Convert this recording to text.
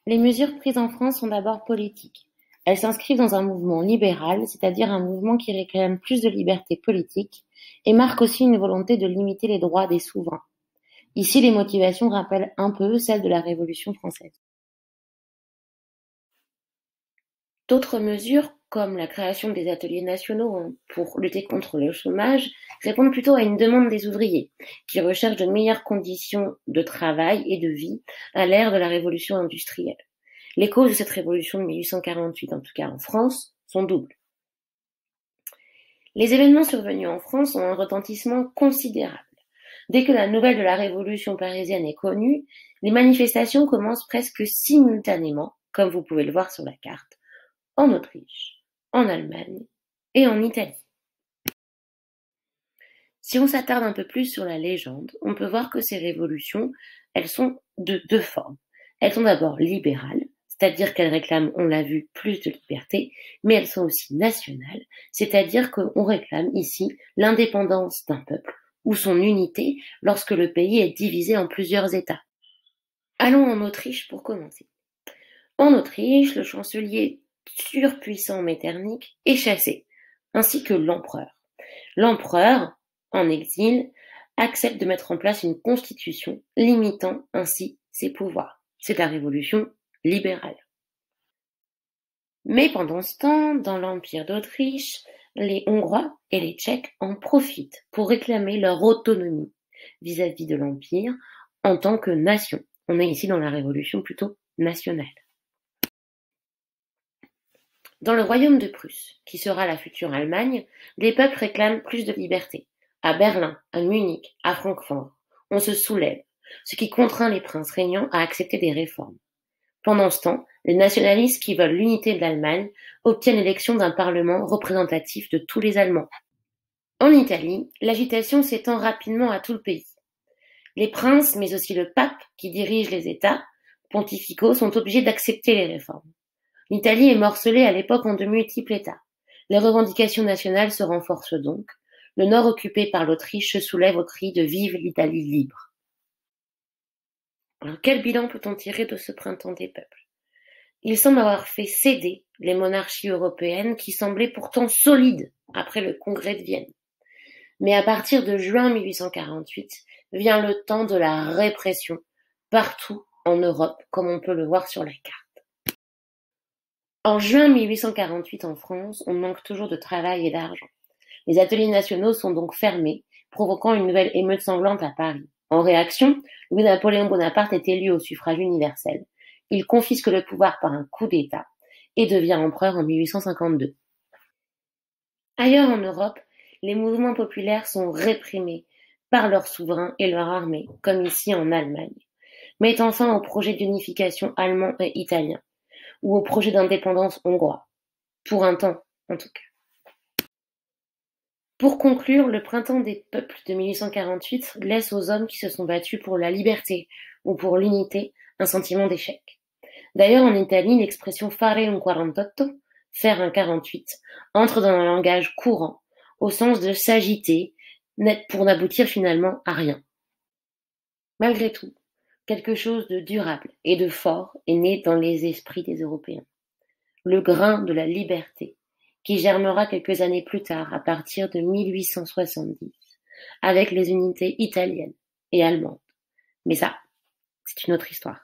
Les mesures prises en France sont d'abord politiques. Elles s'inscrivent dans un mouvement libéral, c'est-à-dire un mouvement qui réclame plus de liberté politique et marque aussi une volonté de limiter les droits des souverains. Ici, les motivations rappellent un peu celles de la Révolution française. D'autres mesures, comme la création des ateliers nationaux pour lutter contre le chômage, répondent plutôt à une demande des ouvriers, qui recherchent de meilleures conditions de travail et de vie à l'ère de la révolution industrielle. Les causes de cette révolution de 1848, en tout cas en France, sont doubles. Les événements survenus en France ont un retentissement considérable. Dès que la nouvelle de la révolution parisienne est connue, les manifestations commencent presque simultanément, comme vous pouvez le voir sur la carte, en Autriche, en Allemagne et en Italie. Si on s'attarde un peu plus sur la légende, on peut voir que ces révolutions, elles sont de deux formes. Elles sont d'abord libérales, c'est-à-dire qu'elles réclament, on l'a vu, plus de liberté, mais elles sont aussi nationales, c'est-à-dire qu'on réclame ici l'indépendance d'un peuple ou son unité lorsque le pays est divisé en plusieurs États. Allons en Autriche pour commencer. En Autriche, le chancelier surpuissant Metternich est chassé, ainsi que l'empereur. L'empereur, en exil, accepte de mettre en place une constitution limitant ainsi ses pouvoirs. C'est la révolution libérale. Mais pendant ce temps, dans l'Empire d'Autriche, les Hongrois et les Tchèques en profitent pour réclamer leur autonomie vis-à-vis de l'Empire en tant que nation. On est ici dans la révolution plutôt nationale. Dans le royaume de Prusse, qui sera la future Allemagne, les peuples réclament plus de liberté. À Berlin, à Munich, à Francfort, on se soulève, ce qui contraint les princes régnants à accepter des réformes. Pendant ce temps, les nationalistes qui veulent l'unité de l'Allemagne obtiennent l'élection d'un parlement représentatif de tous les Allemands. En Italie, l'agitation s'étend rapidement à tout le pays. Les princes, mais aussi le pape, qui dirige les États pontificaux, sont obligés d'accepter les réformes. L'Italie est morcelée à l'époque en de multiples États. Les revendications nationales se renforcent donc. Le nord occupé par l'Autriche se soulève au cri de Vive l'Italie libre. Alors, quel bilan peut-on tirer de ce printemps des peuples? Il semble avoir fait céder les monarchies européennes qui semblaient pourtant solides après le congrès de Vienne. Mais à partir de juin 1848, vient le temps de la répression partout en Europe, comme on peut le voir sur la carte. En juin 1848 en France, on manque toujours de travail et d'argent. Les ateliers nationaux sont donc fermés, provoquant une nouvelle émeute sanglante à Paris. En réaction, Louis-Napoléon Bonaparte est élu au suffrage universel. Il confisque le pouvoir par un coup d'État et devient empereur en 1852. Ailleurs en Europe, les mouvements populaires sont réprimés par leurs souverains et leur armée, comme ici en Allemagne, mettant fin au projet d'unification allemand et italien, ou au projet d'indépendance hongrois, pour un temps en tout cas. Pour conclure, le printemps des peuples de 1848 laisse aux hommes qui se sont battus pour la liberté ou pour l'unité un sentiment d'échec. D'ailleurs, en Italie, l'expression fare un 48, faire un 48, entre dans un langage courant, au sens de s'agiter, pour n'aboutir finalement à rien. Malgré tout, quelque chose de durable et de fort est né dans les esprits des Européens. Le grain de la liberté, qui germera quelques années plus tard, à partir de 1870, avec les unités italiennes et allemandes. Mais ça, c'est une autre histoire.